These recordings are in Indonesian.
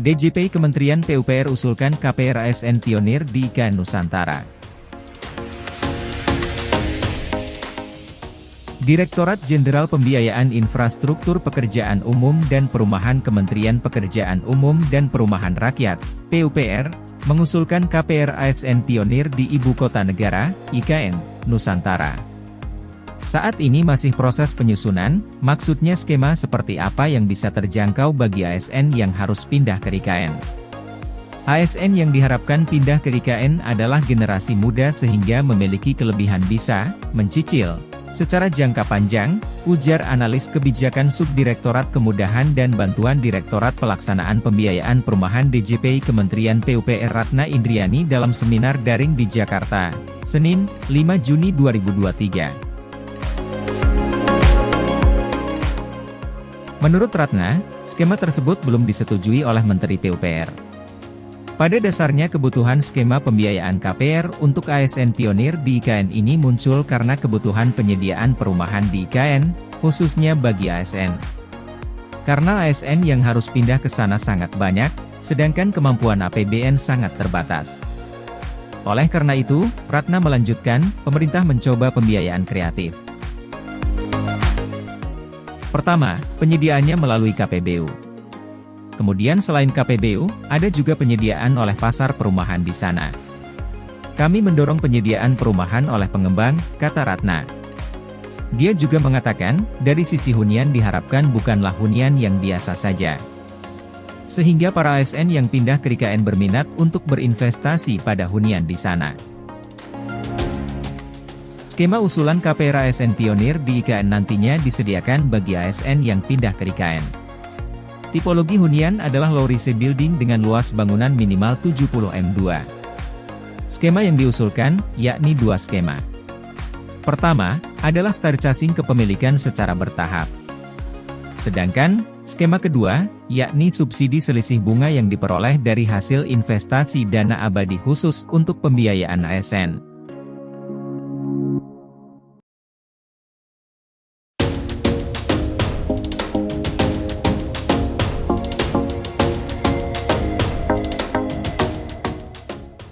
DJP Kementerian PUPR usulkan KPR ASN pionir di IKN Nusantara. Direktorat Jenderal Pembiayaan Infrastruktur Pekerjaan Umum dan Perumahan Kementerian Pekerjaan Umum dan Perumahan Rakyat, PUPR, mengusulkan KPR ASN pionir di Ibu Kota Negara, IKN, Nusantara. Saat ini masih proses penyusunan, maksudnya skema seperti apa yang bisa terjangkau bagi ASN yang harus pindah ke IKN. ASN yang diharapkan pindah ke IKN adalah generasi muda sehingga memiliki kelebihan bisa mencicil secara jangka panjang, ujar analis kebijakan Subdirektorat Kemudahan dan Bantuan Direktorat Pelaksanaan Pembiayaan Perumahan DJP Kementerian PUPR Ratna Indriani dalam seminar daring di Jakarta, Senin, 5 Juni 2023. Menurut Ratna, skema tersebut belum disetujui oleh Menteri PUPR. Pada dasarnya kebutuhan skema pembiayaan KPR untuk ASN pionir di IKN ini muncul karena kebutuhan penyediaan perumahan di IKN, khususnya bagi ASN. Karena ASN yang harus pindah ke sana sangat banyak, sedangkan kemampuan APBN sangat terbatas. Oleh karena itu, Ratna melanjutkan, pemerintah mencoba pembiayaan kreatif. Pertama, penyediaannya melalui KPBU. Kemudian selain KPBU, ada juga penyediaan oleh pasar perumahan di sana. Kami mendorong penyediaan perumahan oleh pengembang, kata Ratna. Dia juga mengatakan, dari sisi hunian diharapkan bukanlah hunian yang biasa saja. Sehingga para ASN yang pindah ke IKN berminat untuk berinvestasi pada hunian di sana. Skema usulan KPR ASN pionir di IKN nantinya disediakan bagi ASN yang pindah ke IKN. Tipologi hunian adalah low-rise building dengan luas bangunan minimal 70 m2. Skema yang diusulkan, yakni dua skema. Pertama, adalah starcasing kepemilikan secara bertahap. Sedangkan, skema kedua, yakni subsidi selisih bunga yang diperoleh dari hasil investasi dana abadi khusus untuk pembiayaan ASN.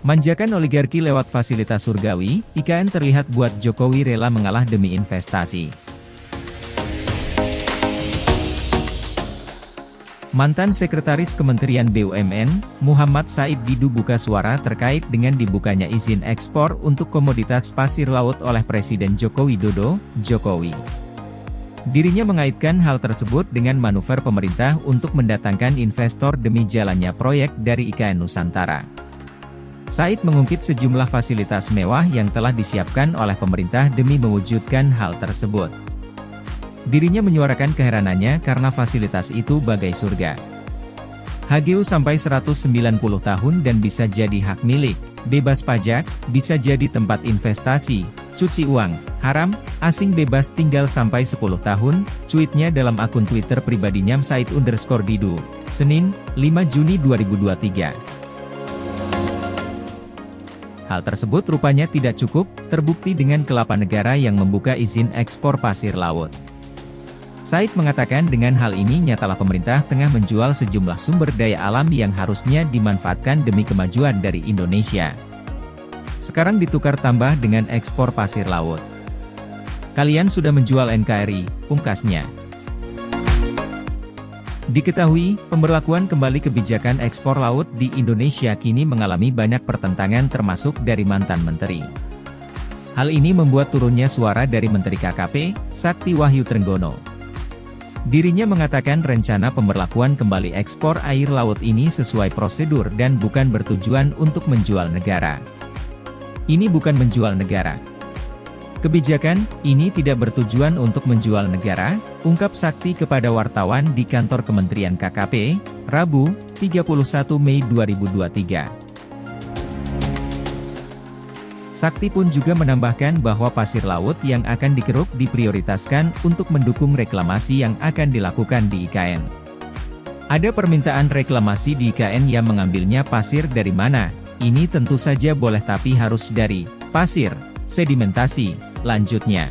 Manjakan oligarki lewat fasilitas surgawi, IKN terlihat buat Jokowi rela mengalah demi investasi. Mantan Sekretaris Kementerian BUMN, Muhammad Said Didu buka suara terkait dengan dibukanya izin ekspor untuk komoditas pasir laut oleh Presiden Joko Widodo, Jokowi. Dirinya mengaitkan hal tersebut dengan manuver pemerintah untuk mendatangkan investor demi jalannya proyek dari IKN Nusantara. Said mengungkit sejumlah fasilitas mewah yang telah disiapkan oleh pemerintah demi mewujudkan hal tersebut. Dirinya menyuarakan keheranannya karena fasilitas itu bagai surga. HGU sampai 190 tahun dan bisa jadi hak milik, bebas pajak, bisa jadi tempat investasi, cuci uang, haram, asing bebas tinggal sampai 10 tahun, cuitnya dalam akun Twitter pribadinya Said_Didu, Senin, 5 Juni 2023. Hal tersebut rupanya tidak cukup, terbukti dengan ke-8 negara yang membuka izin ekspor pasir laut. Said mengatakan dengan hal ini nyatalah pemerintah tengah menjual sejumlah sumber daya alam yang harusnya dimanfaatkan demi kemajuan dari Indonesia. Sekarang ditukar tambah dengan ekspor pasir laut. Kalian sudah menjual NKRI, pungkasnya. Diketahui, pemberlakuan kembali kebijakan ekspor laut di Indonesia kini mengalami banyak pertentangan termasuk dari mantan menteri. Hal ini membuat turunnya suara dari Menteri KKP, Sakti Wahyu Trenggono. Dirinya mengatakan rencana pemberlakuan kembali ekspor air laut ini sesuai prosedur dan bukan bertujuan untuk menjual negara. Ini bukan menjual negara. Kebijakan ini tidak bertujuan untuk menjual negara, ungkap Sakti kepada wartawan di kantor Kementerian KKP, Rabu, 31 Mei 2023. Sakti pun juga menambahkan bahwa pasir laut yang akan dikeruk diprioritaskan untuk mendukung reklamasi yang akan dilakukan di IKN. Ada permintaan reklamasi di IKN yang mengambilnya pasir dari mana? Ini tentu saja boleh tapi harus dari pasir, sedimentasi. Lanjutnya,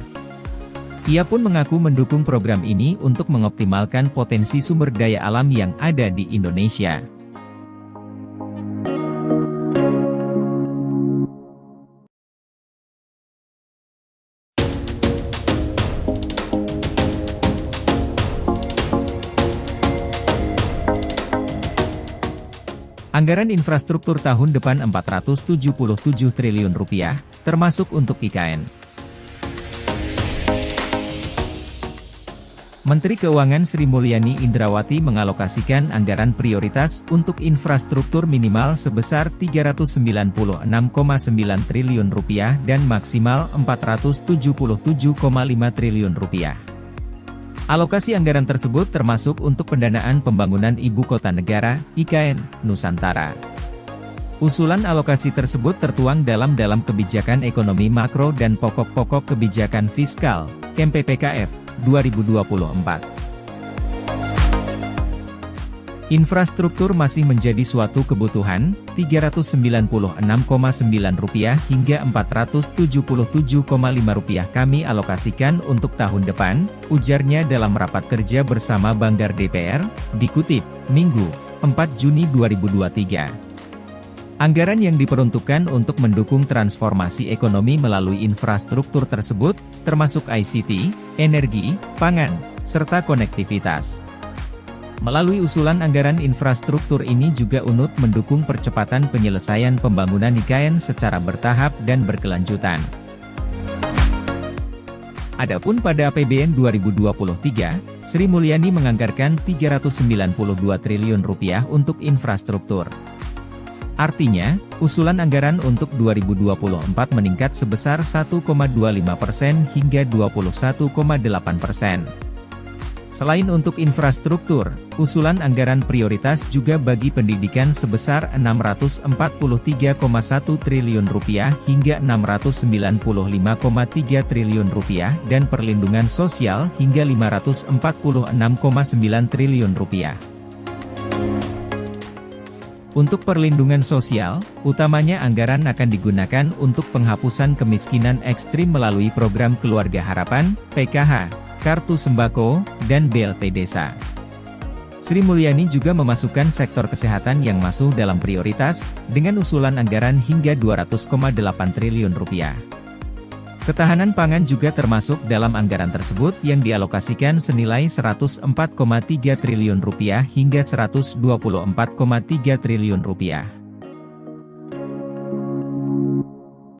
ia pun mengaku mendukung program ini untuk mengoptimalkan potensi sumber daya alam yang ada di Indonesia. Anggaran infrastruktur tahun depan Rp477 triliun, termasuk untuk IKN. Menteri Keuangan Sri Mulyani Indrawati mengalokasikan anggaran prioritas untuk infrastruktur minimal sebesar Rp396,9 triliun dan maksimal Rp477,5 triliun. Alokasi anggaran tersebut termasuk untuk pendanaan pembangunan Ibu Kota Negara, IKN, Nusantara. Usulan alokasi tersebut tertuang dalam Kebijakan Ekonomi Makro dan Pokok-pokok Kebijakan Fiskal, KEM-PPKF, 2024. Infrastruktur masih menjadi suatu kebutuhan, Rp396,9 hingga Rp477,5 kami alokasikan untuk tahun depan, ujarnya dalam rapat kerja bersama Banggar DPR, dikutip, Minggu, 4 Juni 2023. Anggaran yang diperuntukkan untuk mendukung transformasi ekonomi melalui infrastruktur tersebut, termasuk ICT, energi, pangan, serta konektivitas. Melalui usulan anggaran infrastruktur ini juga UNUT mendukung percepatan penyelesaian pembangunan IKN secara bertahap dan berkelanjutan. Adapun pada APBN 2023, Sri Mulyani menganggarkan Rp392 triliun untuk infrastruktur. Artinya, usulan anggaran untuk 2024 meningkat sebesar 1,25% hingga 21,8%. Selain untuk infrastruktur, usulan anggaran prioritas juga bagi pendidikan sebesar Rp643,1 triliun hingga Rp695,3 triliun dan perlindungan sosial hingga Rp546,9 triliun. Untuk perlindungan sosial, utamanya anggaran akan digunakan untuk penghapusan kemiskinan ekstrim melalui program Keluarga Harapan, PKH, Kartu Sembako, dan BLT Desa. Sri Mulyani juga memasukkan sektor kesehatan yang masuk dalam prioritas, dengan usulan anggaran hingga Rp200,8 triliun. Ketahanan pangan juga termasuk dalam anggaran tersebut yang dialokasikan senilai Rp104,3 triliun hingga Rp124,3 triliun.